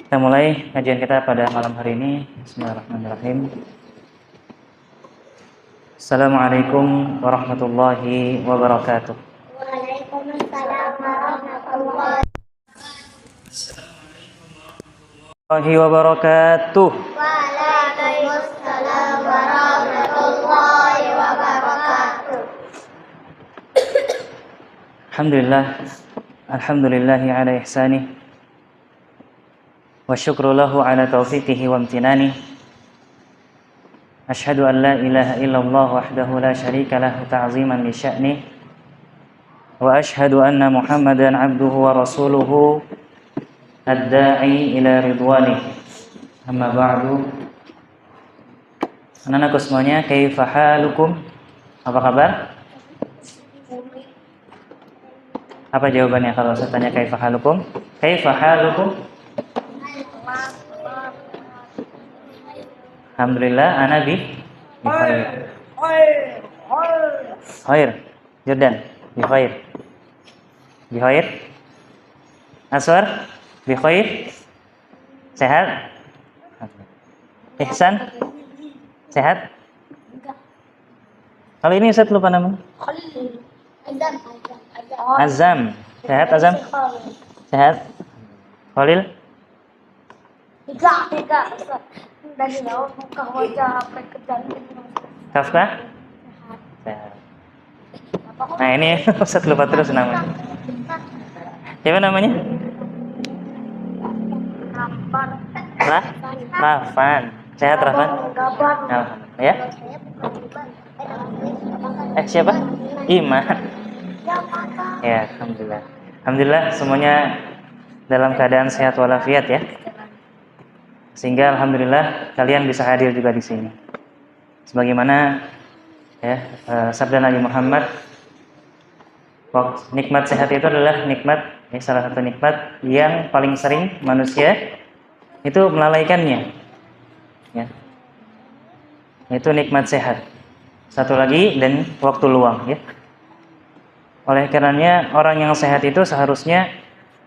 Kita mulai kajian kita pada malam hari ini. Bismillahirrahmanirrahim. Assalamualaikum warahmatullahi wabarakatuh. Waalaikumsalam warahmatullahi wabarakatuh. Waalaikumsalam warahmatullahi wabarakatuh. Alhamdulillahi ala ihsanih. Wa syukru lahu ala taufiqihi wa amtinani. Ashhadu an la ilaha illallah wahdahu la syarika lahu ta'ziman li sya'ni. Wa ashhadu anna Muhammadan abduhu wa rasuluhu ad-da'i ila ridwanih. Amma ba'du. Anak-anakku semuanya, kaifa halukum? Apa kabar? Apa jawabannya kalau saya tanya kaifa halukum? Kaifa halukum? Alhamdulillah, ana bi khair. Khair. Jordan, bi khair. Bi khair. Aswar, bi khair. Sehat? Ihsan? Sehat? Kalau ini Ustaz lupa namanya. Azam. Sehat Azam? Sehat? Khalil? Tiga. Dari laut muka wajah sampai ke jantung. Kafka? Sehat. Nah ini Ustaz lupa terus namanya. Siapa namanya? Rafan. Sehat Rafan? Alhamdulillah. Ya? Siapa? Iman. Ya, alhamdulillah. Alhamdulillah semuanya dalam keadaan sehat walafiat ya. Sehingga alhamdulillah kalian bisa hadir juga di sini. Sebagaimana ya sabda Nabi Muhammad, nikmat sehat itu adalah nikmat, salah satu nikmat yang paling sering manusia itu melalaikannya. Ya. Itu nikmat sehat. Satu lagi dan waktu luang ya. Oleh karenanya orang yang sehat itu seharusnya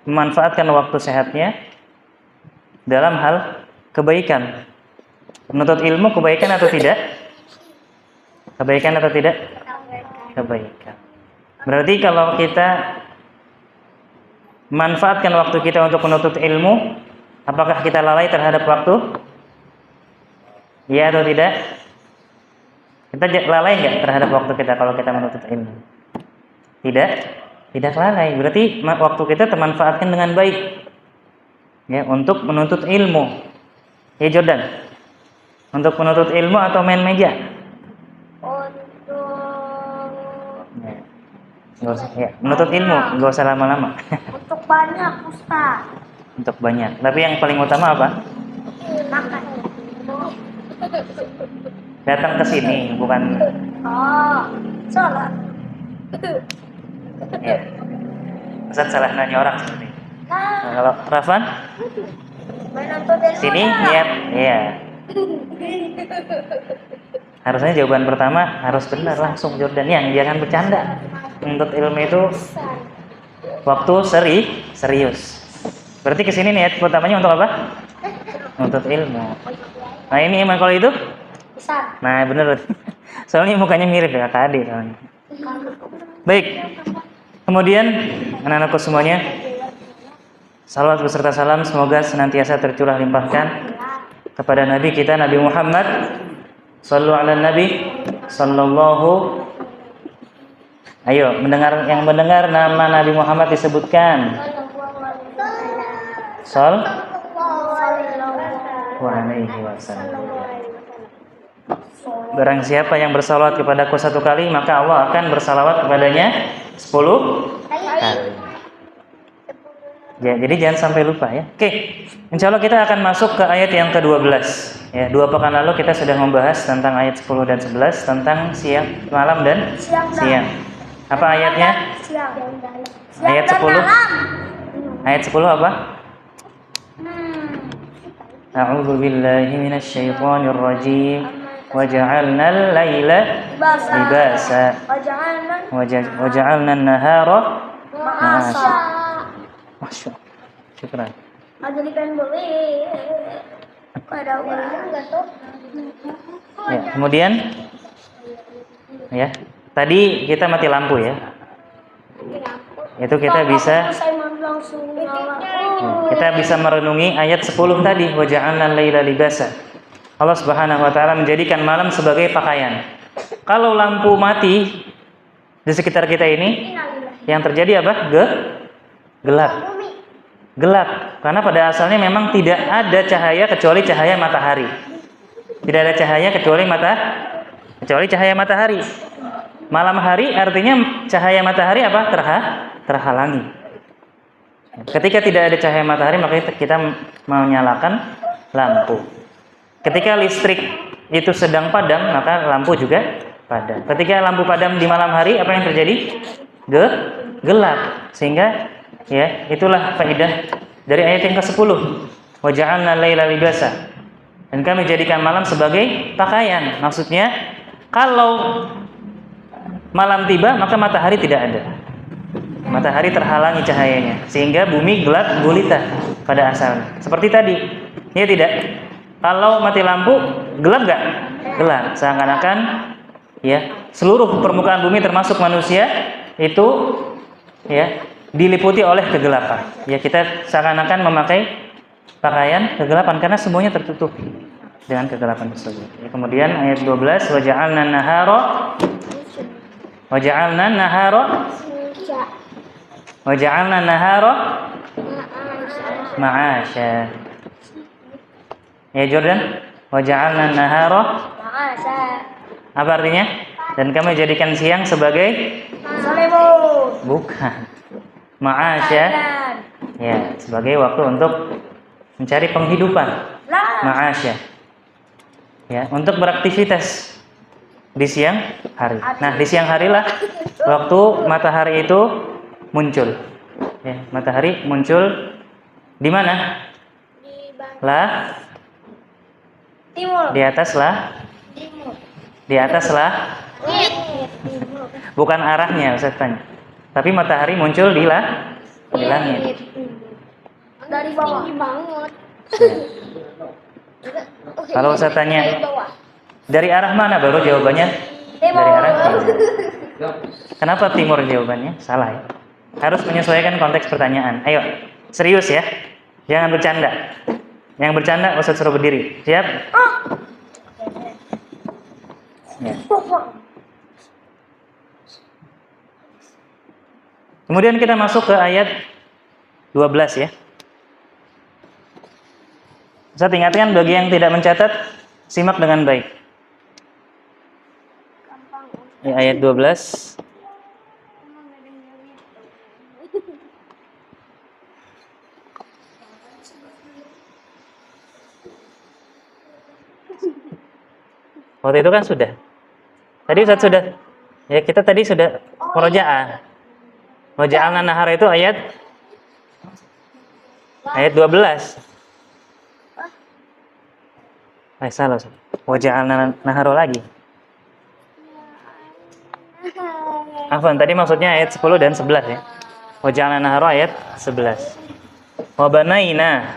memanfaatkan waktu sehatnya dalam hal kebaikan. Menuntut ilmu kebaikan atau tidak? Kebaikan atau tidak? Kebaikan. Berarti kalau kita manfaatkan waktu kita untuk menuntut ilmu, apakah kita lalai terhadap waktu? Ya atau tidak? Kita lalai nggak terhadap waktu kita kalau kita menuntut ilmu? Tidak lalai. Berarti waktu kita termanfaatkan dengan baik. Ya, untuk menuntut ilmu. Ya Jordan, untuk menuntut ilmu atau main meja? Menuntut ilmu, nggak usah lama-lama. Untuk banyak Ustaz. Untuk banyak. Tapi yang paling utama apa? Makan. Datang ke sini, bukan. Salah. Ya. Ustaz salah nanya orang seperti. Nah, kalau Rafan? Sini niat, iya. Harusnya jawaban pertama harus benar langsung Jordan, yang jangan bercanda. Menuntut ilmu itu waktu serius. Berarti kesini niat pertamanya untuk apa? Menuntut ilmu. Nah ini Iman kalau itu? Nah benar. Soalnya mukanya mirip ya Kak Ade soalnya. Baik. Kemudian anak-anakku semuanya, salawat beserta salam semoga senantiasa tercurah limpahkan kepada Nabi kita Nabi Muhammad. Shallu ala Nabi sallallahu. Ayo, yang mendengar nama Nabi Muhammad disebutkan. Sallallahu alaihi wasallam. Barang siapa yang bersalawat kepadaku 1 kali, maka Allah akan bersalawat kepadanya 10 kali. Ya, jadi jangan sampai lupa ya. Oke, insya Allah kita akan masuk ke ayat yang ke-12. Ya, 2 pekan lalu kita sudah membahas tentang ayat 10 dan 11 tentang malam dan siang. Apa ayatnya? Ayat 10. Ayat 10 apa? A'udzu billahi minasyaitonir rajim. وجعلنا الليل لباسا وجعلنا النهار معاشا. Masya Allah. Syukran. jadi pengen beli. Ada uangnya enggak tuh? Ya, kemudian ya, tadi kita mati lampu ya. Itu kita bisa kita bisa merenungi ayat 10 tadi, wa ja'alna al-laila libasa. Allah Subhanahu wa taala menjadikan malam sebagai pakaian. Kalau lampu mati di sekitar kita ini, yang terjadi apa? Gelap. Gelap. Karena pada asalnya memang tidak ada cahaya kecuali cahaya matahari. Tidak ada cahaya kecuali cahaya matahari. Malam hari artinya cahaya matahari apa? Terhalangi. Ketika tidak ada cahaya matahari, maka kita menyalakan lampu. Ketika listrik itu sedang padam, maka lampu juga padam. Ketika lampu padam di malam hari, apa yang terjadi? Gelap. Sehingga ya, itulah faedah dari ayat yang ke-10. Wa ja'alna al-laila libasa. Dan kami jadikan malam sebagai pakaian. Maksudnya, kalau malam tiba, maka matahari tidak ada. Matahari terhalangi cahayanya, sehingga bumi gelap gulita pada asalnya. Seperti tadi, ya tidak? Kalau mati lampu, gelap nggak? Gelap. Seakan-akan ya seluruh permukaan bumi termasuk manusia itu ya diliputi oleh kegelapan. Ya, kita seakan-akan memakai pakaian kegelapan karena semuanya tertutup dengan kegelapan tersebut. Ya, kemudian ayat 12, wa ja'alna nahara ma'asya. Ya Jordan, wa ja'alna nahara apa artinya? Dan kami jadikan siang sebagai bukan ma'asya. Ya, sebagai waktu untuk mencari penghidupan. Ma'asya. Ya, untuk beraktivitas di siang hari. Nah, di siang harilah waktu matahari itu muncul. Ya, matahari muncul di mana? Timur. Di atas lah. Bukan arahnya, Ustaz tanya. Tapi matahari muncul di langit. Dari bawah. Tinggi banget. Kalau Ustaz tanya dari arah mana, baru jawabannya dari arah timur. Kenapa timur jawabannya? Salah ya. Harus menyesuaikan konteks pertanyaan. Ayo, serius ya. Jangan bercanda. Yang bercanda Ustaz suruh berdiri. Siap? Ya. Kemudian kita masuk ke ayat 12 ya. Saya ingatkan bagi yang tidak mencatat, simak dengan baik. Ya, ayat 12. Waktu itu kan sudah. Tadi Ustaz sudah. Ya, kita tadi sudah murojaah. Wa ja'alna nahara itu ayat 12. Salah. Wa ja'alna nahara lagi. Afwan, tadi maksudnya ayat 10 dan 11 ya. Wa ja'alna nahara ayat 11. Wa banaina.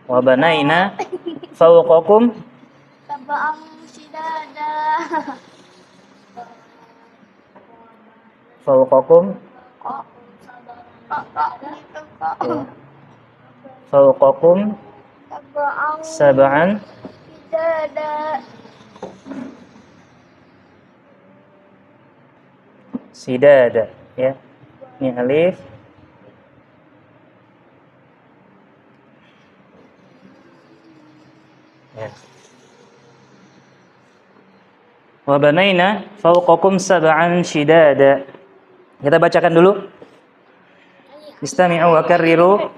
Wa banaina fawqakum sab'an shidada. Fawqakum sab'an sidada ya. Ini alif. Ya. Wa banaina fawqakum sab'an shidada. Kita bacakan dulu. Istami'u wa karriru.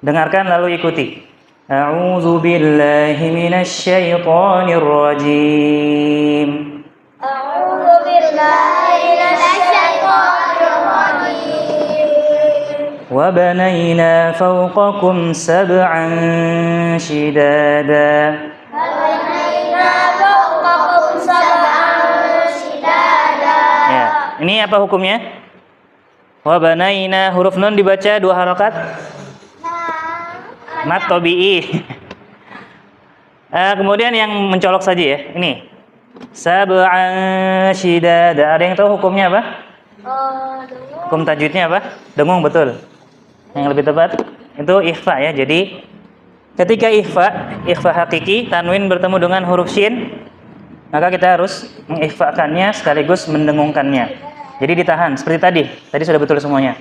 Dengarkan lalu ikuti. A'udzu billahi minasy syaithanir rajim. A'udzu billahi minasy syaithanir rajim. Wa banaina fawqakum sab'an shidada. Ya. Ini apa hukumnya? Wa banaina, huruf nun dibaca 2 harokat. Mat tabi'i. Kemudian yang mencolok saja ya. Ini. Sab'an shidada. Ada yang tahu hukumnya apa? Hukum tajwidnya apa? Dengung, betul. Yang lebih tepat itu ikhfa ya. Jadi ketika ikhfa hakiki, tanwin bertemu dengan huruf shin, maka kita harus mengikhfakannya sekaligus mendengungkannya. Jadi ditahan seperti tadi. Tadi sudah betul semuanya.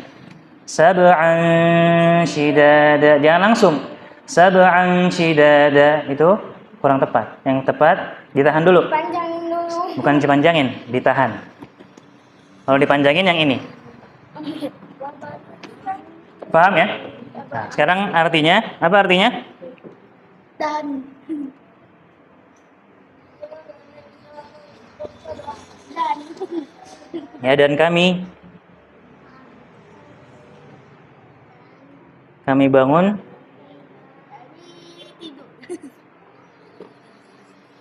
Sab'an shidada. Jangan langsung. Sab'an shidada, itu kurang tepat. Yang tepat ditahan dulu. Panjangin dulu. Bukan dipanjangin, ditahan. Kalau dipanjangin yang ini. Paham ya? Nah, sekarang artinya, apa artinya? Dan Ya, dan kami bangun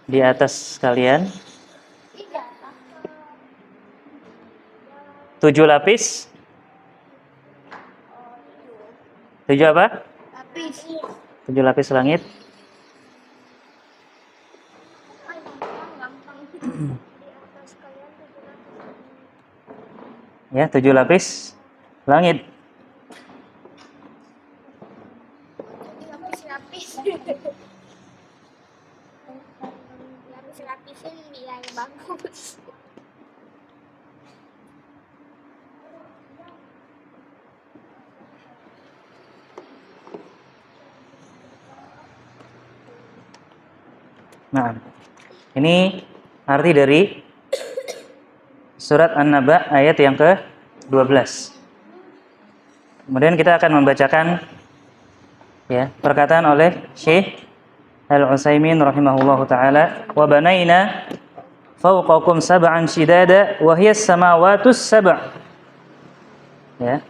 di atas kalian 7 lapis. 7 apa? lapis. 7 lapis langit. Ya, 7 lapis langit. Lapis-lapis. Lapis-lapisin biar bagus. Nah, ini arti dari surat An-Naba ayat yang ke-12. Kemudian kita akan membacakan ya, perkataan oleh Syekh Al-Utsaimin rahimahullahu taala, wa banaina fawqakum sab'an shidada wa hiya as-samawatus sab'. Ya.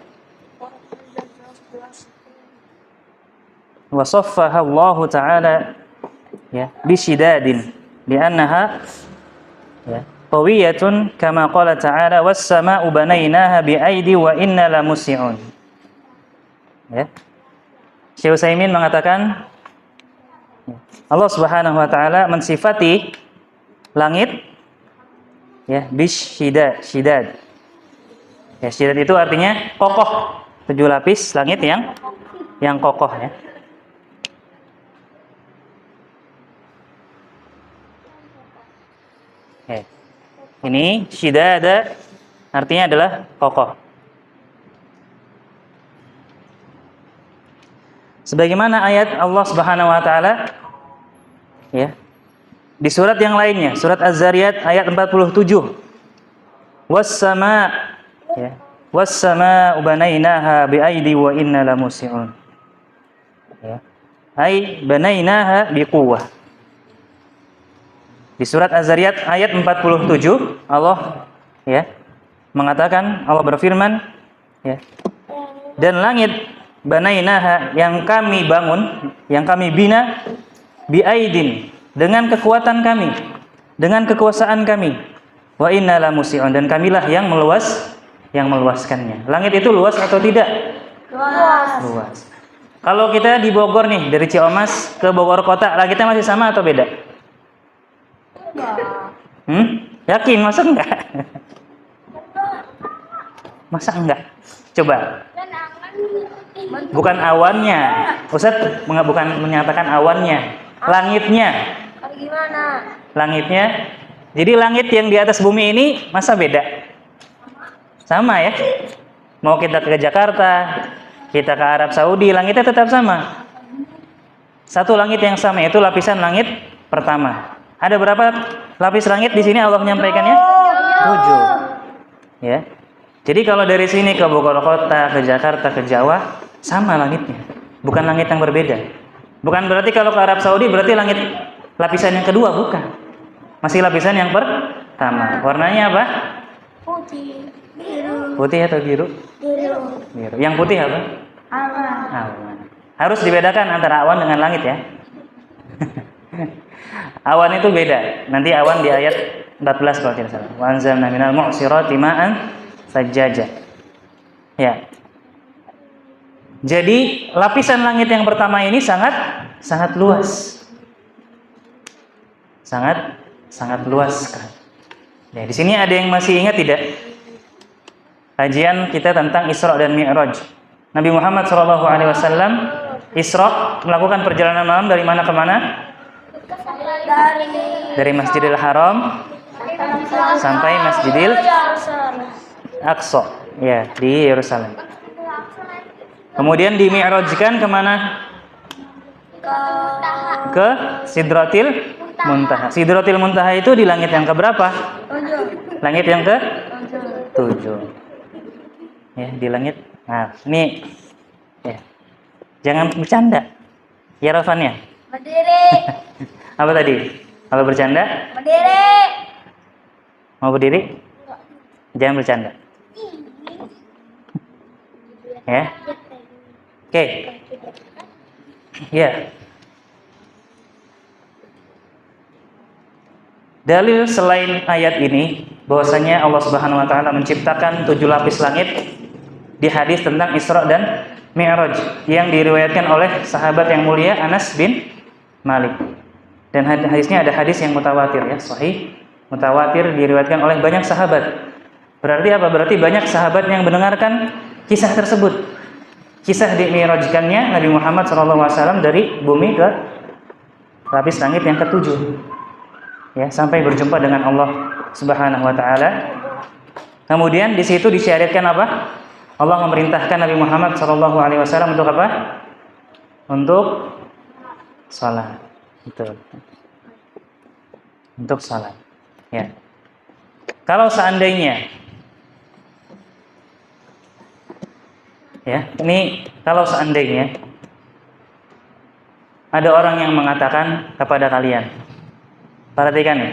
Wa saffaha Allah taala ya bisyidadin li'annaha ya qawiyatun kama qala ta'ala was sama'u banainaha bi'aidi wa inna lamusi'un. Ya. Syekh Utsaimin mengatakan Allah Subhanahu wa taala mensifati langit ya bisyidad, syidad. Ya, syidad itu artinya kokoh. 7 lapis langit yang kokoh ya. Ini syidada artinya adalah kokoh. Sebagaimana ayat Allah Subhanahu wa taala ya. Di surat yang lainnya, surat Az-Zariyat ayat 47. Was-sama ya. Was-sama banainaha bi'aidi wa inna lamusi'un. Ya. Ai banainaha biquwwah. Di surat Az-Zariyat ayat 47 Allah ya mengatakan, Allah berfirman ya, dan langit banainaha yang kami bangun, yang kami bina biaidin dengan kekuatan kami, dengan kekuasaan kami, wa inna lamusi'un, dan kamilah yang meluaskannya. Langit itu luas atau tidak? Luas. Kalau kita di Bogor nih, dari Ciamas ke Bogor kota, langitnya masih sama atau beda? Yakin? Masa enggak? Masa enggak? Coba. Bukan awannya. Ustaz bukan menyatakan awannya. Langitnya. Gimana? Langitnya. Jadi langit yang di atas bumi ini masa beda? Sama ya? Mau kita ke Jakarta, kita ke Arab Saudi, langitnya tetap sama. Satu langit yang sama, itu lapisan langit pertama. Ada berapa lapis langit di sini Allah menyampaikannya? 7. Ya. Jadi kalau dari sini ke Bogor kota, ke Jakarta, ke Jawa, sama langitnya. Bukan langit yang berbeda. Bukan berarti kalau ke Arab Saudi berarti langit lapisan yang kedua, bukan. Masih lapisan yang pertama. Warnanya apa? Putih, biru. Putih atau biru? Biru. Yang putih apa? Awan. Harus dibedakan antara awan dengan langit ya. Awan itu beda. Nanti awan di ayat 14 kalau tidak salah. Wa anzalna minal mu'sirati ma'an sajjaja. Ya. Jadi lapisan langit yang pertama ini sangat luas. Sangat luas kan. Ya, di sini ada yang masih ingat tidak? Kajian kita tentang Isra dan Mi'raj. Nabi Muhammad SAW Isra melakukan perjalanan malam dari mana ke mana? Dari Masjidil Haram sampai Masjidil Aqsa, ya, di Yerusalem. Kemudian di Mi'rajkan kemana? Ke Sidratil Muntaha. Sidratil Muntaha itu di langit yang keberapa? Langit yang ke 7. Ya, di langit. Nah, ini ya. Jangan bercanda. Ya, Rafannya. Berdiri. Apa tadi? Kalau bercanda? Berdiri. Mau berdiri? Jangan bercanda. Ya. Oke. Ya. Dalil selain ayat ini bahwasanya Allah Subhanahu wa taala menciptakan 7 lapis langit di hadis tentang Isra dan Mi'raj yang diriwayatkan oleh sahabat yang mulia Anas bin Malik. Dan hadisnya ada hadis yang mutawatir ya, sahih, mutawatir diriwayatkan oleh banyak sahabat. Berarti apa? Berarti banyak sahabat yang mendengarkan kisah tersebut. Kisah di Mi'rajkannya Nabi Muhammad SAW dari bumi ke lapis langit yang ke-7. Ya, sampai berjumpa dengan Allah Subhanahu wa taala. Kemudian di situ disyariatkan apa? Allah memerintahkan Nabi Muhammad SAW untuk apa? Untuk salat. Betul. Untuk salat. Ya. Kalau seandainya ya, ini kalau seandainya ada orang yang mengatakan kepada kalian, perhatikan ya,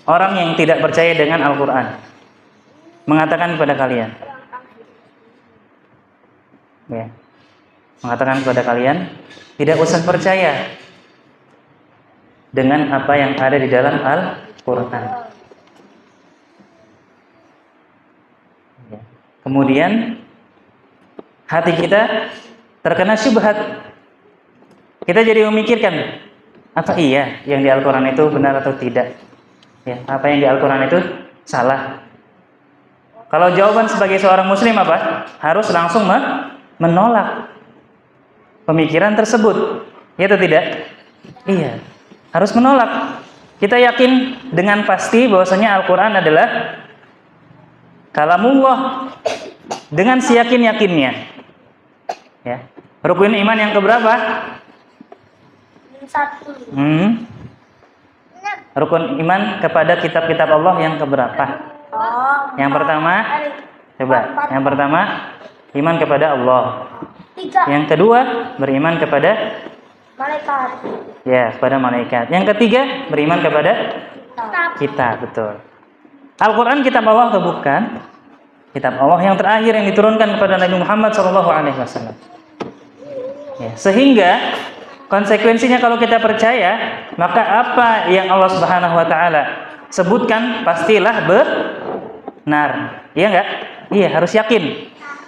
orang yang tidak percaya dengan Al-Quran mengatakan kepada kalian, ya, mengatakan kepada kalian tidak usah percaya dengan apa yang ada di dalam Al-Quran. Ya. Kemudian hati kita terkena syubhat. Kita jadi memikirkan, apa iya yang di Al-Quran itu benar atau tidak? Ya, apa yang di Al-Quran itu salah? Kalau jawaban sebagai seorang muslim apa? Harus langsung menolak pemikiran tersebut. Ya atau tidak? Iya, harus menolak. Kita yakin dengan pasti bahwasanya Al-Quran adalah kalamullah dengan seyakin-yakinnya. Ya. Rukun iman yang keberapa? 1. Rukun iman kepada kitab-kitab Allah yang keberapa? Yang pertama, coba. Yang pertama, iman kepada Allah. 3. Yang kedua, beriman kepada Malaikat. ya, kepada malaikat. Yang ketiga, beriman kepada kitab, betul. Al-Quran kitab Allah atau bukan? Kitab Allah yang terakhir yang diturunkan kepada Nabi Muhammad SAW. Ya, sehingga konsekuensinya kalau kita percaya, maka apa yang Allah Subhanahu wa taala sebutkan pastilah benar. Iya enggak? Iya, harus yakin.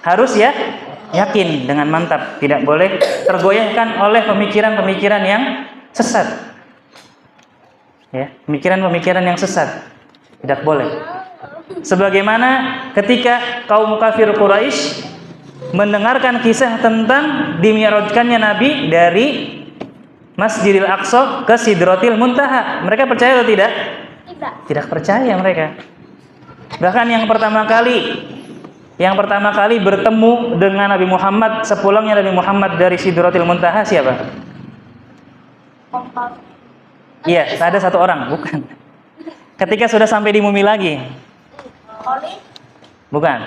Harus ya, yakin dengan mantap, tidak boleh tergoyahkan oleh pemikiran-pemikiran yang sesat. Ya, pemikiran-pemikiran yang sesat. Tidak boleh. Sebagaimana ketika kaum kafir Quraisy mendengarkan kisah tentang dimi'rajkannya Nabi dari Masjidil Aqsa ke Sidratil Muntaha. Mereka percaya atau tidak? Tidak percaya mereka. Bahkan yang pertama kali bertemu dengan Nabi Muhammad sepulangnya Nabi Muhammad dari Sidratil Muntaha siapa? Iya, ada satu orang, bukan. Ketika sudah sampai di bumi lagi. Bukan.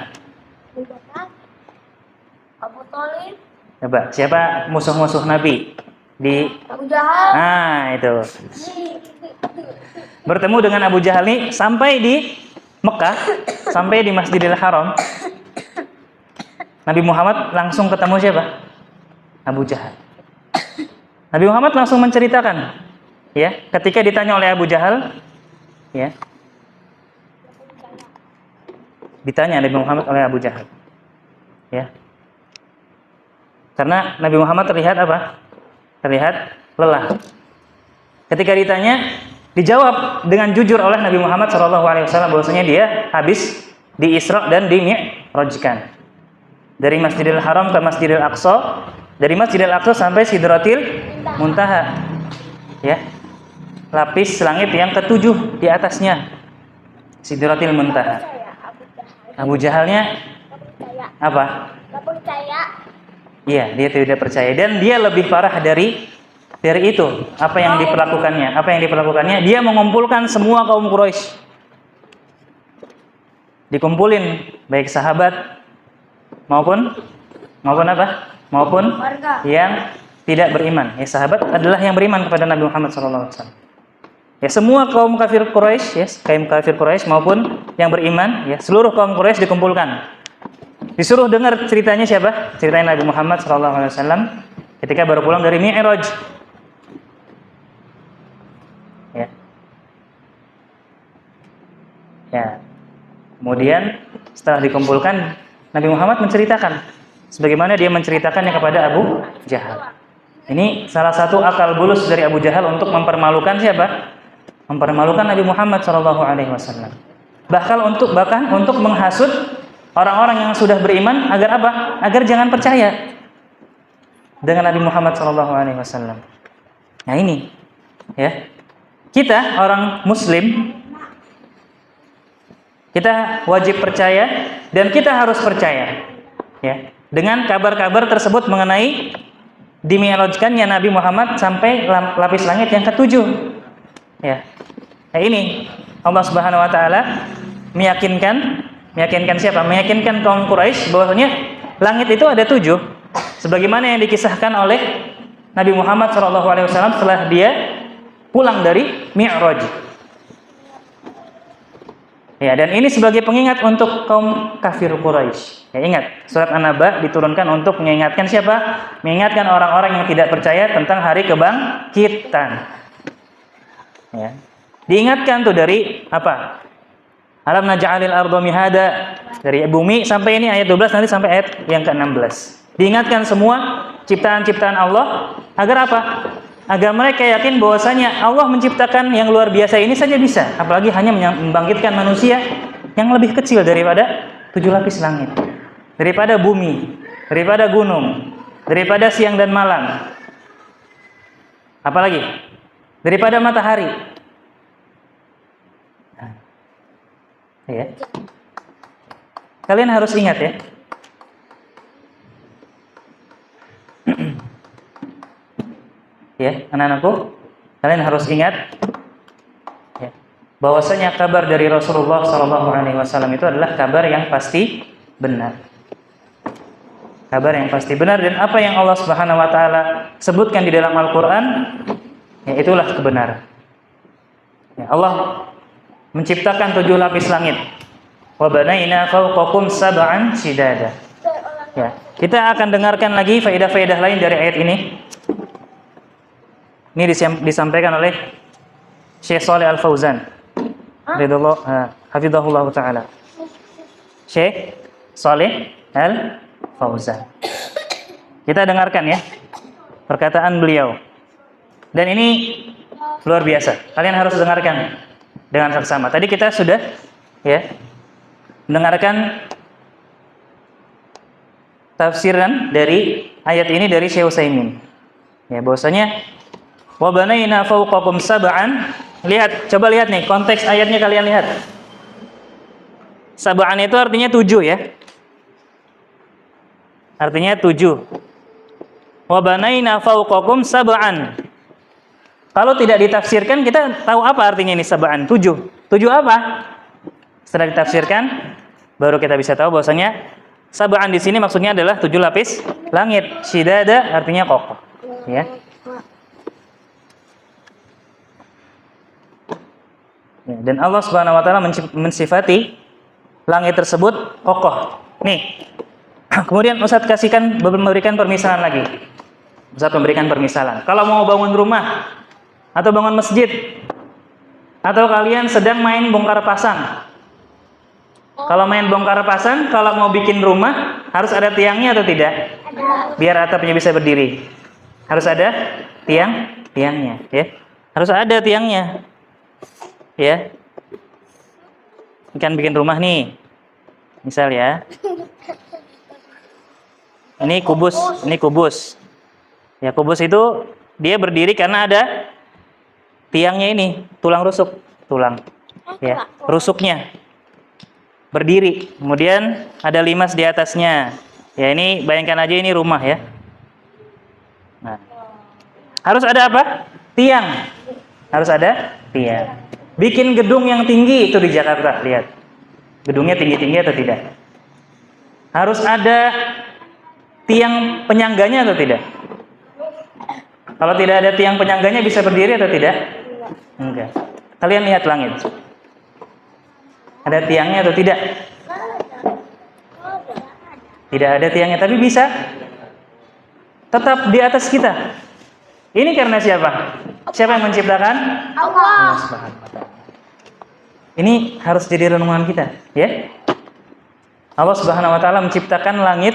Abu Thalib. Coba, siapa musuh-musuh Nabi di Abu Jahal. Nah, itu. Bertemu dengan Abu Jahal nih sampai di Mekah, sampai di Masjidil Haram. Nabi Muhammad langsung ketemu siapa? Abu Jahal. Nabi Muhammad langsung menceritakan, ya, ketika ditanya oleh Abu Jahal, Ya. Ditanya Nabi Muhammad oleh Abu Jahal. Ya. Karena Nabi Muhammad terlihat apa? Terlihat lelah. Ketika ditanya, dijawab dengan jujur oleh Nabi Muhammad SAW bahwasanya dia habis di Isra dan di Mi'rajkan. Dari Masjidil Haram ke Masjidil Aqsa, dari Masjidil Aqsa sampai Sidratil Muntaha. Ya. Lapis langit yang ketujuh di atasnya. Sidratil Muntaha. Abu Jahalnya apa? Gak percaya. Iya, dia tidak percaya dan dia lebih parah dari itu. Apa yang diperlakukannya? Apa yang diperlakukannya? Dia mengumpulkan semua kaum Quraisy. Dikumpulin baik sahabat maupun apa? Maupun Warga. yang tidak beriman. Ya, sahabat adalah yang beriman kepada Nabi Muhammad SAW. Ya, semua kaum kafir Quraisy, ya, kaum kafir Quraisy maupun yang beriman, ya, seluruh kaum Quraisy dikumpulkan. Disuruh dengar ceritanya siapa? Ceritanya Nabi Muhammad SAW ketika baru pulang dari Mi'raj. Ya. Ya. Kemudian setelah dikumpulkan, Nabi Muhammad menceritakan sebagaimana dia menceritakannya kepada Abu Jahal. Ini salah satu akal bulus dari Abu Jahal untuk mempermalukan siapa? Mempermalukan Nabi Muhammad SAW. Bahkan untuk menghasut orang-orang yang sudah beriman agar apa? Agar jangan percaya dengan Nabi Muhammad SAW. Nah ini, ya, kita orang Muslim, kita wajib percaya dan kita harus percaya, ya, dengan kabar-kabar tersebut mengenai dimi'rajkannya Nabi Muhammad sampai lapis langit yang ketujuh. Ya. Nah ini Allah Subhanahu wa taala meyakinkan siapa? Meyakinkan kaum Quraisy bahwasanya langit itu ada 7. Sebagaimana yang dikisahkan oleh Nabi Muhammad SAW setelah dia pulang dari Mi'raj. Ya, dan ini sebagai pengingat untuk kaum kafir Quraisy. Ya, ingat, surat An-Naba diturunkan untuk mengingatkan siapa? Mengingatkan orang-orang yang tidak percaya tentang hari kebangkitan. Ya. Diingatkan tuh dari apa? Alam naj'alil arda mihada, dari bumi sampai ini ayat 12 nanti sampai ayat yang ke-16. Diingatkan semua ciptaan-ciptaan Allah agar apa? Agar mereka yakin bahwasanya Allah menciptakan yang luar biasa ini saja bisa, apalagi hanya membangkitkan manusia yang lebih kecil daripada 7 lapis langit, daripada bumi, daripada gunung, daripada siang dan malam. Apalagi? Daripada matahari. Nah, ya. Kalian harus ingat ya. Ya, anak-anakku, kalian harus ingat ya, bahwasanya kabar dari Rasulullah SAW itu adalah kabar yang pasti benar. Kabar yang pasti benar, dan apa yang Allah Subhanahu wa taala sebutkan di dalam Al-Qur'an, ya, itulah kebenaran. Ya, Allah menciptakan 7 lapis langit. Wa banaina fawqakum sab'an shidada. Ya, kita akan dengarkan lagi faedah-faedah lain dari ayat ini. Ini disampaikan oleh Syekh Shalih Al-Fauzan. Hafizahullah taala. Syekh Shalih Al-Fauzan. Kita dengarkan ya perkataan beliau. Dan ini luar biasa. Kalian harus dengarkan dengan seksama. Tadi kita sudah ya mendengarkan tafsiran dari ayat ini dari Syekh Utsaimin. Ya, bahwasanya wa banaina fawqakum sab'an. Coba lihat nih konteks ayatnya, kalian lihat. Sab'an itu artinya 7 ya. Artinya 7. Wa banaina fawqakum sab'an. Kalau tidak ditafsirkan, kita tahu apa artinya ini sab'an? 7. 7 apa? Setelah ditafsirkan, baru kita bisa tahu bahwasanya sab'an di sini maksudnya adalah 7 lapis langit. Shidada artinya kokoh. Ya. Dan Allah Subhanahu wa taala mensifati langit tersebut kokoh. Nih. Kemudian Ustaz memberikan permisalan lagi. Ustaz memberikan permisalan. Kalau mau bangun rumah atau bangun masjid, Atau kalian sedang main bongkar pasang? Kalau main bongkar pasang, kalau mau bikin rumah harus ada tiangnya atau tidak? Ada. Biar atapnya bisa berdiri. Harus ada tiangnya, ya. Harus ada tiangnya. Ya. Ikan bikin rumah nih. Misal ya. Ini kubus. Ya, kubus itu dia berdiri karena ada tiangnya ini, tulang rusuk, ya, rusuknya berdiri. Kemudian ada limas di atasnya. Ya, ini bayangkan aja ini rumah ya. Nah, harus ada apa? Tiang. Harus ada tiang. Bikin gedung yang tinggi itu di Jakarta, lihat. Gedungnya tinggi-tinggi atau tidak? Harus ada tiang penyangganya atau tidak? Kalau tidak ada tiang penyangganya bisa berdiri atau tidak? Enggak. Kalian lihat langit. Ada tiangnya atau tidak? Tidak ada tiangnya, tapi bisa tetap di atas kita. Ini karena siapa? Siapa yang menciptakan? Allah. Subhanahu wa ta'ala. Ini harus jadi renungan kita, ya. Allah Subhanahu wa ta'ala menciptakan langit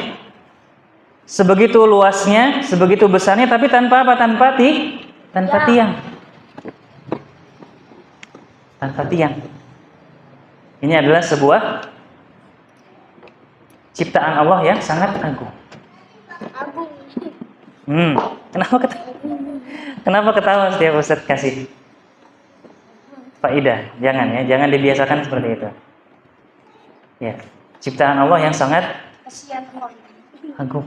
sebegitu luasnya, sebegitu besarnya, tapi tanpa apa? Tanpa tiang. Tanpa tiang. Ini adalah sebuah ciptaan Allah yang sangat agung. Agung. Kenapa ketawa setiap Ustaz kasih faidah? Jangan dibiasakan seperti itu. Ya, ciptaan Allah yang sangat Kasihan Allah. agung.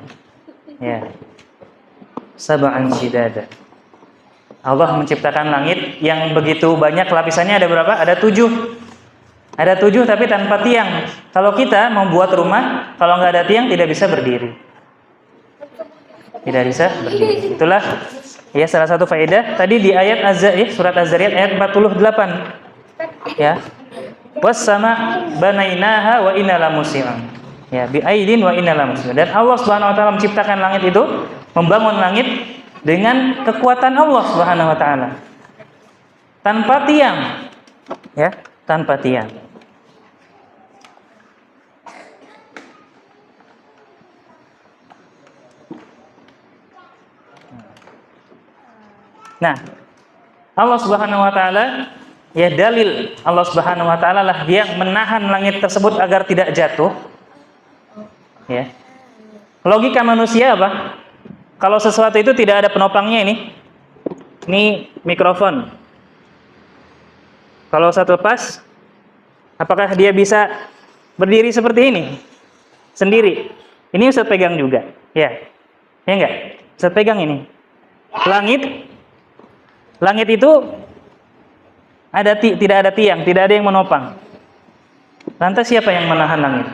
Ya. Sab'an shidada. Allah menciptakan langit yang begitu banyak lapisannya, ada berapa? Ada 7. Ada 7 tapi tanpa tiang. Kalau kita membuat rumah, kalau nggak ada tiang tidak bisa berdiri. Tidak bisa berdiri. Itulah ya salah satu faedah tadi di ayat surat Az-Zariyat ayat 48. Ya. Was-sama banainaha wa inna lamusi'un. Ya, bi aidin wa inna lamusi'un. Dan Allah Subhanahu wa taala menciptakan langit itu, membangun langit dengan kekuatan Allah Subhanahu wa taala. Tanpa tiang. Ya, tanpa tiang. Nah, Allah Subhanahu wa taala, ya dalil Allah Subhanahu wa taala lah yang menahan langit tersebut agar tidak jatuh. Ya. Logika manusia apa? Kalau sesuatu itu tidak ada penopangnya ini mikrofon. Kalau satu lepas, apakah dia bisa berdiri seperti ini? Sendiri. Ini Ustaz pegang juga. Ya. Ya enggak? Ustaz pegang ini. Langit itu tidak ada tiang, tidak ada yang menopang. Lantas siapa yang menahan langit?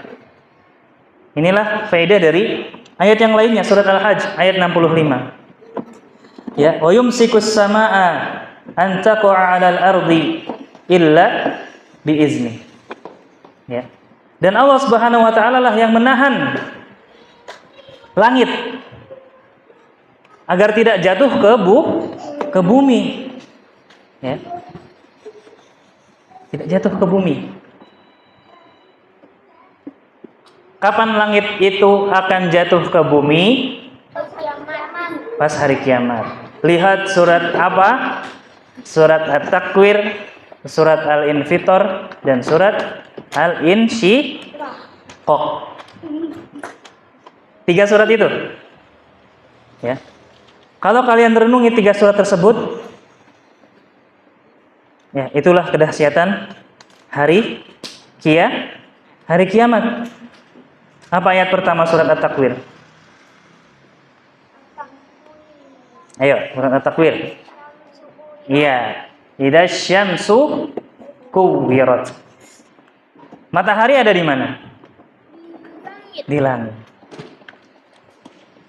Inilah faedah dari ayat yang lainnya, surat Al-Hajj ayat 65. Ya, wa yumsikus samaa an taqa'a 'alal ardi illa biizni. Ya. Dan Allah Subhanahu wa taala lah yang menahan langit agar tidak jatuh ke bumi. Ya. Tidak jatuh ke bumi. Kapan langit itu akan jatuh ke bumi? Pas hari kiamat. Lihat surat apa? Surat At-Takwir, surat Al-Infitor, dan surat Al-Insyiqaq. 3 surat itu. Ya. Kalau kalian renungi 3 surat tersebut, ya, itulah kedahsyatan hari kiamat. Apa ayat pertama surat At-Takwir? Ayo, surat At-Takwir. Iya, idza syamsu kuwirat. Matahari ada di mana? Di langit.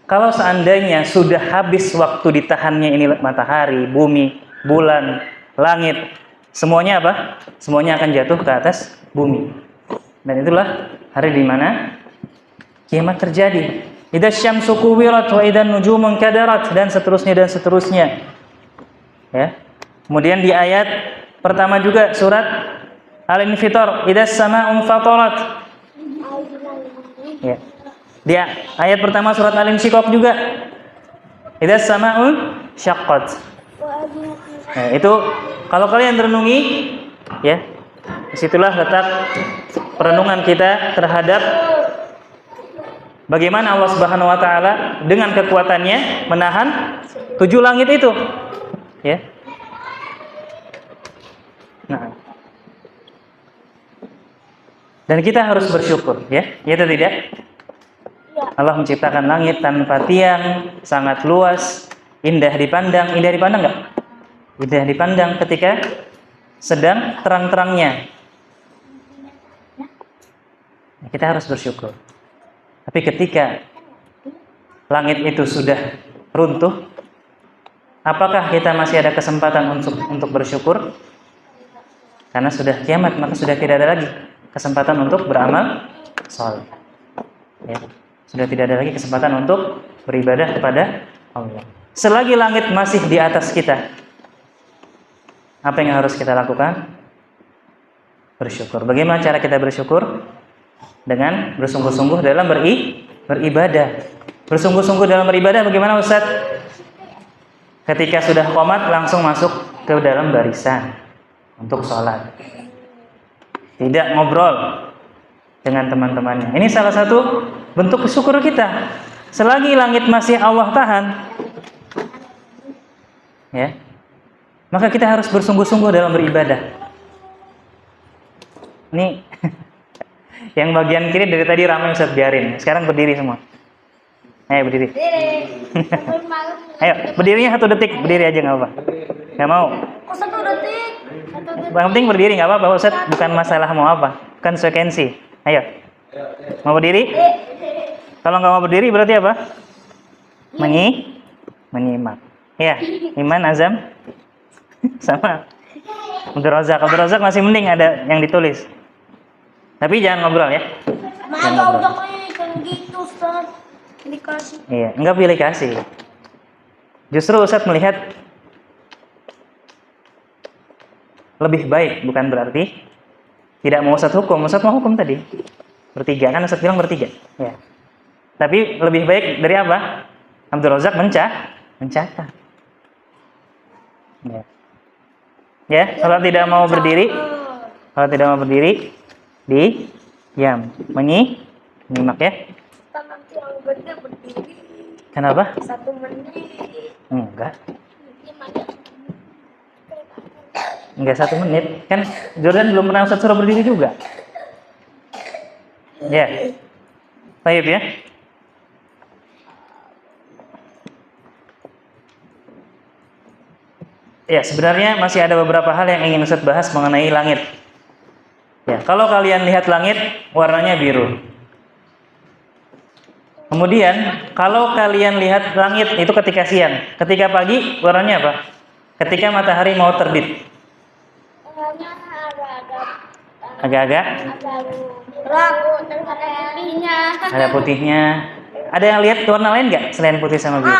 Kalau seandainya sudah habis waktu ditahannya ini matahari, bumi, bulan, langit, semuanya apa? Semuanya akan jatuh ke atas bumi. Dan itulah hari di mana kiamat terjadi. Idza syamsu kuwirat wa idzan nujumun kadarat, dan seterusnya. Ya. Kemudian di ayat pertama juga surat Al-Infitar, idzas sama'un fatarat. Ya. Dia ayat pertama surat Al-Insyiqaq juga, idzas sama'un syaqqat. Nah, itu kalau kalian renungi, ya, disitulah letak perenungan kita terhadap bagaimana Allah Subhanahu wa taala dengan kekuatannya menahan 7 langit itu. Ya. Nah. Dan kita harus bersyukur, ya. Ya atau tidak? Allah menciptakan langit tanpa tiang, sangat luas, indah dipandang. Indah dipandang enggak? Indah dipandang ketika sedang terang-terangnya. Kita harus bersyukur. Tapi ketika langit itu sudah runtuh, apakah kita masih ada kesempatan untuk bersyukur? Karena sudah kiamat, maka sudah tidak ada lagi kesempatan untuk beramal saleh. Ya. Sudah tidak ada lagi kesempatan untuk beribadah kepada Allah. Selagi langit masih di atas kita, apa yang harus kita lakukan? Bersyukur. Bagaimana cara kita bersyukur? Dengan bersungguh-sungguh dalam beribadah. Bersungguh-sungguh dalam beribadah bagaimana Ustaz? Ketika sudah qomat langsung masuk ke dalam barisan untuk sholat. Tidak ngobrol dengan teman-temannya. Ini salah satu bentuk syukur kita. Selagi langit masih Allah tahan, ya, maka kita harus bersungguh-sungguh dalam beribadah. Ini yang bagian kiri dari tadi ramai Ustaz, biarin. Sekarang berdiri semua. Ayo berdiri. Ayo berdirinya 1 detik, berdiri aja nggak apa-apa. Nggak mau. Kok 1 detik? Yang penting berdiri nggak apa-apa Ustaz. Bukan masalah mau apa, bukan frekuensi. Ayo. Mau berdiri? Kalau nggak mau berdiri berarti apa? Menyimak. Ya, Iman, Azam, sama Abdul Razak masih mending ada yang ditulis. Tapi jangan ngobrol ya. Mana udah kayak gitu Ustaz. Dikasih. Iya, enggak pilih kasih. Justru Ustaz melihat lebih baik, bukan berarti tidak mau Ustaz hukum. Ustaz mau hukum tadi. Bertiga, kan Ustaz bilang bertiga. Ya. Tapi lebih baik dari apa? Abdul Razak mencatat. Ya. Ya, kalau tidak mau berdiri, diam, menyimak ya. Nanti yang gede berdiri. Kenapa? 1 menit. Enggak 1 menit. Kan Jordan belum pernah Ustaz suruh berdiri juga. Ya. Baik ya. Ya, sebenarnya masih ada beberapa hal yang ingin Ustaz bahas mengenai langit. Ya, kalau kalian lihat langit warnanya biru. Kemudian, kalau kalian lihat langit itu ketika siang, ketika pagi warnanya apa? Ketika matahari mau terbit. Warnanya Agak-agak ada putihnya. ada putihnya. Ada yang lihat warna lain nggak selain putih sama biru?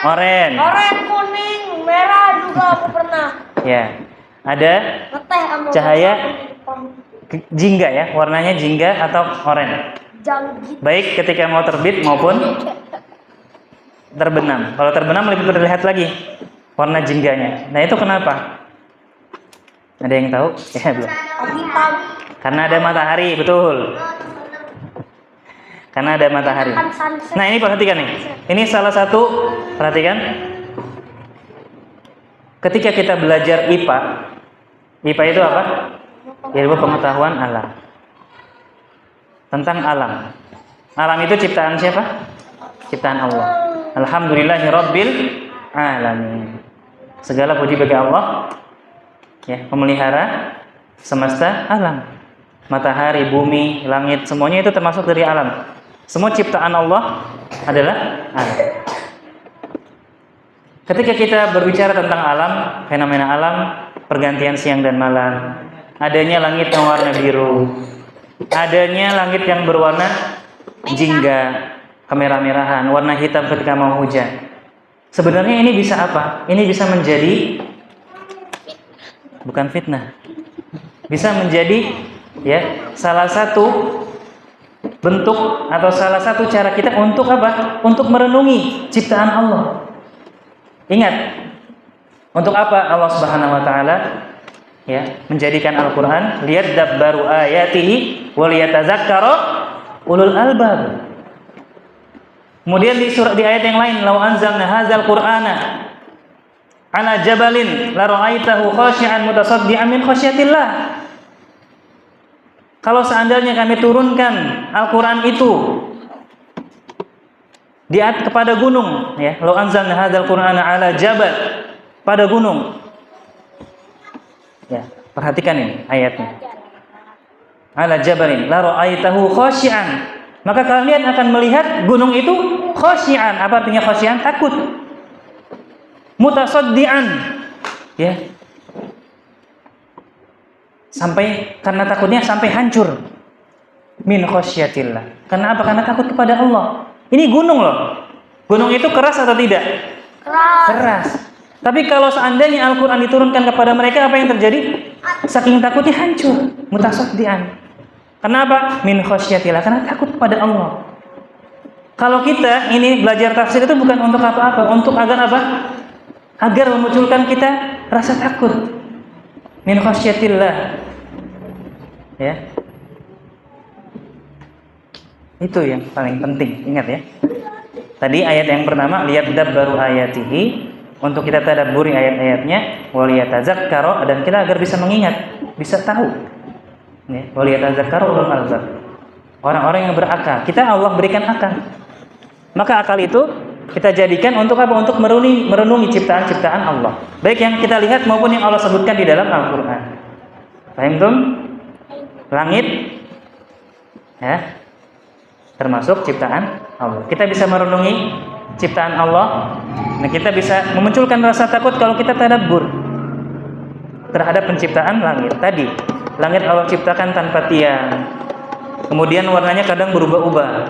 Oranye. Oranye, kuning, merah juga aku pernah. Ya. Ada Ngeteh sama cahaya jingga ya, warnanya jingga atau oranye. Janggit. Baik ketika mau terbit maupun terbenam. Kalau terbenam lebih terlihat lagi warna jingganya. Nah, itu kenapa? Ada yang tahu? Ya, belum. Hitam. Karena ada matahari, betul. Karena ada matahari. Nah, ini perhatikan nih. Ini salah satu, perhatikan. Ketika kita belajar IPA, IPA itu apa? Ilmu pengetahuan alam. Tentang alam. Alam itu ciptaan siapa? Ciptaan Allah. Alhamdulillahirabbil alamin. Segala puji bagi Allah, ya, pemelihara semesta alam. Matahari, bumi, langit, semuanya itu termasuk dari alam. Semua ciptaan Allah adalah alam. Ketika kita berbicara tentang alam, fenomena alam, pergantian siang dan malam, adanya langit yang warna biru, adanya langit yang berwarna jingga, kemerah-merahan, warna hitam ketika mau hujan. Sebenarnya ini bisa apa? Ini bisa menjadi bukan fitnah. Bisa menjadi ya salah satu bentuk atau salah satu cara kita untuk apa? Untuk merenungi ciptaan Allah. Ingat, untuk apa Allah Subhanahu wa taala ya menjadikan Al-Qur'an liyadabbaru ayatihi wa liyatadzakkara ulul albab. Kemudian di ayat yang lain, "Lau anzalna hadzal Qur'ana ala jabalin la ra'aitahu khashi'an mutasaddian min khasyatillah." Kalau seandainya kami turunkan Al-Qur'an itu kepada gunung, ya, "Lau anzalna hadzal Qur'ana ala jabal," pada gunung. Ya, perhatikan ini ayatnya. Ala jabalin la ra'aitahu khashi'an. Maka kalian akan melihat gunung itu khasyi'an. Apa artinya khasyi'an? Takut. Mutasaddian. Ya. Sampai karena takutnya sampai hancur. Min khasyatillah. Karena apa? Karena takut kepada Allah. Ini gunung loh. Gunung itu keras atau tidak? Keras. Tapi kalau seandainya Al-Qur'an diturunkan kepada mereka, apa yang terjadi? Saking takutnya hancur. Mutasaddian. Kenapa? Min khasyatillah, karena takut pada Allah. Kalau kita ini belajar tafsir itu bukan untuk apa-apa, untuk agar apa? Agar memunculkan kita rasa takut. Min khasyatillah. Ya. Itu yang paling penting, ingat ya. Tadi ayat yang pertama, liyadabbaru ayatihi, untuk kita tadabburi ayat-ayatnya, wa liyatadzakkara, dan kita agar bisa mengingat, bisa tahu. Waliyatadzakkaru ulul albab. Orang-orang yang berakal. Kita Allah berikan akal. Maka akal itu kita jadikan untuk apa? Untuk merenungi ciptaan-ciptaan Allah. Baik yang kita lihat maupun yang Allah sebutkan di dalam Al-Qur'an. Paham tuh? Langit ya. Termasuk ciptaan Allah. Kita bisa merenungi ciptaan Allah. Nah, kita bisa memunculkan rasa takut kalau kita tadabbur terhadap penciptaan langit tadi. Langit Allah ciptakan tanpa tiang. Kemudian warnanya kadang berubah-ubah.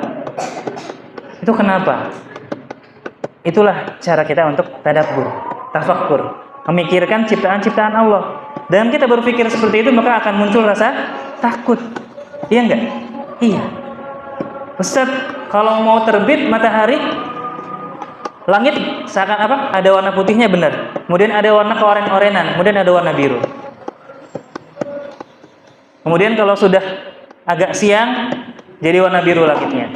Itu kenapa? Itulah cara kita untuk tadabbur, tafakkur, memikirkan ciptaan-ciptaan Allah. Dan kita berpikir seperti itu, maka akan muncul rasa takut. Iya enggak? Iya. Ustaz, kalau mau terbit matahari, langit seakan apa? Ada warna putihnya benar. Kemudian ada warna keoren-orenan, kemudian ada warna biru. Kemudian kalau sudah agak siang, jadi warna biru langitnya.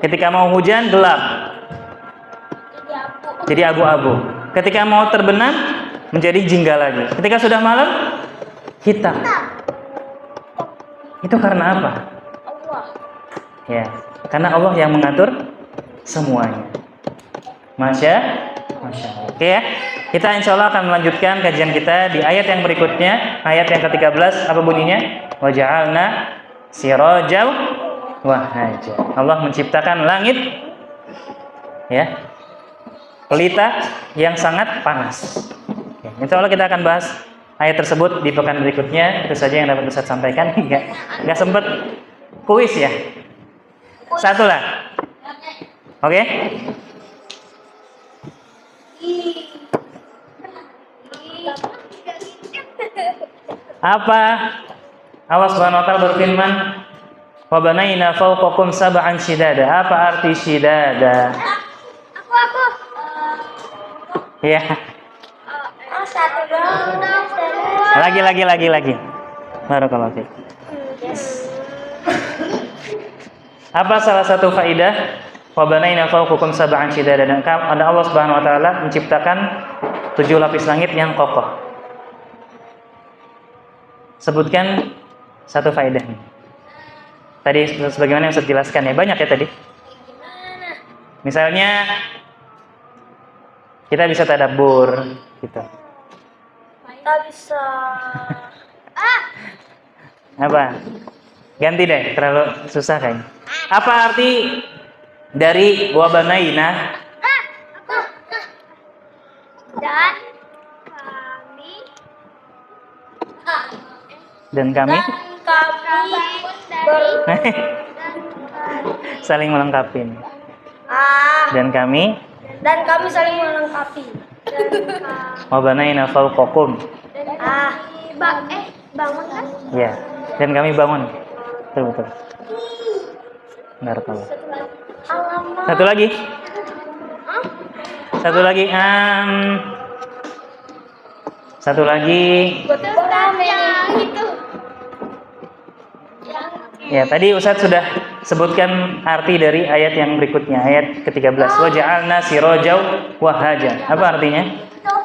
Ketika mau hujan, gelap. Jadi abu-abu. Ketika mau terbenam, menjadi jingga lagi. Ketika sudah malam, hitam. Itu karena apa? Ya, karena Allah yang mengatur semuanya. Masya Allah. Oke ya. Kita insya Allah akan melanjutkan kajian kita di ayat yang berikutnya, ayat yang ke-13, apa bunyinya? Wa ja'alna sirajal wahaja. Allah menciptakan langit ya, pelita yang sangat panas. Oke, insya Allah kita akan bahas ayat tersebut di pekan berikutnya. Itu saja yang dapat Ustaz sampaikan. Nggak sempet kuis ya? Satu lah. Oke? Apa Allah Subhanahu wa taala berfirman, "Wa banaina fawqakum sab'an shidada." Apa arti shidada? Aku. Ya. Satu dong. Lagi. Barakallahu fiik. Apa salah satu faidah wa banaina fawqakum sab'an shidada, dan Allah Subhanahu wa taala menciptakan 7 lapis langit yang kokoh. Sebutkan satu faedahnya. Tadi sebagaimana yang saya jelaskan ya, banyak ya tadi. Misalnya kita bisa tadabbur gitu. Kita bisa. Apa? Ganti deh, terlalu susah kayaknya. Apa arti dari wabanaina? Dan kami saling melengkapi. Dan kami saling melengkapi. wabanaina fawqakum Bangun kan? Ya. Dan kami bangun. Betul. Benar kalau. Alamak. Satu lagi. Satu lagi. Satu lagi. Betul yang itu. Ya, tadi Ustadz sudah sebutkan arti dari ayat yang berikutnya, ayat ke-13. Wa ja'alna sirajaw wa haja. Apa artinya?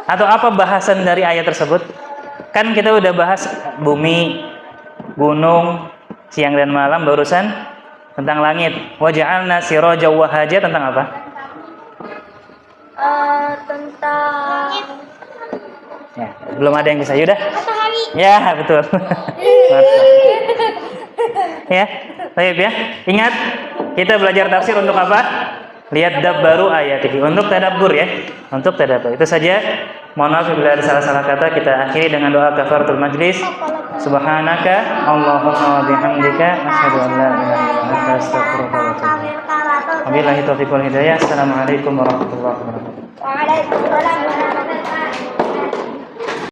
Atau apa bahasan dari ayat tersebut? Kan kita udah bahas bumi, gunung, siang dan malam, barusan tentang langit. Wa ja'alna sirajaw wa haja tentang apa? Tentang Ya, belum ada yang bisa. Yaudah. matahari. Ya, betul. Mantap. Ya, baik ya. Ingat, kita belajar tafsir untuk apa? Lihat dabbaru ayat ini. Untuk tadabbur ya. Untuk tadabbur. Itu saja. Mohon maaf bila ada salah-salah kata. Kita akhiri dengan doa kafaratul majlis. Subhanaka Allahumma wa bihamdika asyhadu an la ilaha illa anta astaghfiruka wa atubu ilaik. Wabillahi taufiq wal hidayah. Assalamualaikum warahmatullahi wabarakatuh. Waalaikumsalam.